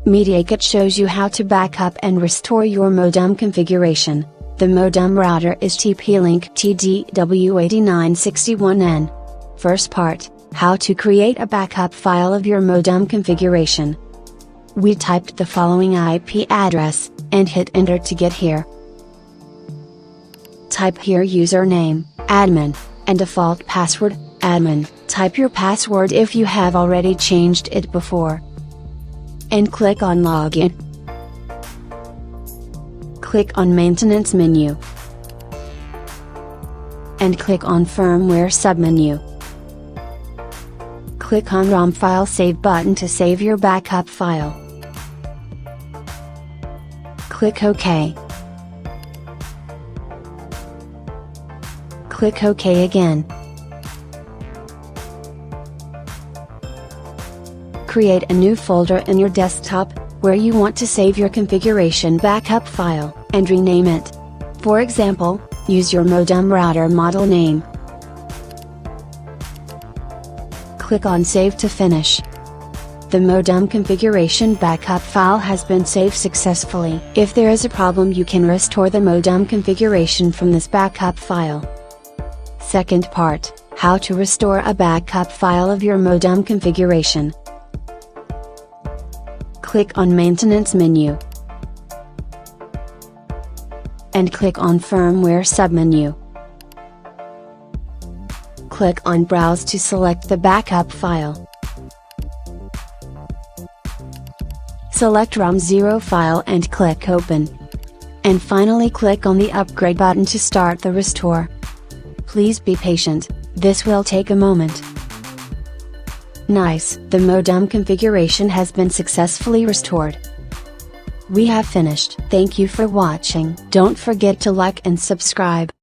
Mediaket shows you how to backup and restore your modem configuration. The modem router is TP-Link TD-W8961N. First part, how to create a backup file of your modem configuration. We typed the following IP address, and hit enter to get here. Type here username, admin, and default password, admin. Type your password if you have already changed it before. And click on Login. Click on Maintenance menu. And click on Firmware submenu. Click on ROM File Save button to save your backup file. Click OK. Click OK again. Create a new folder in your desktop, where you want to save your configuration backup file, and rename it. For example, use your modem router model name. Click on Save to finish. The modem configuration backup file has been saved successfully. If there is a problem, you can restore the modem configuration from this backup file. Second part, how to restore a backup file of your modem configuration. Click on Maintenance menu. And click on Firmware submenu. Click on Browse to select the backup file. Select ROM0 file and click Open. And finally click on the Upgrade button to start the restore. Please be patient, this will take a moment. Nice, the modem configuration has been successfully restored. We have finished. Thank you for watching. Don't forget to like and subscribe.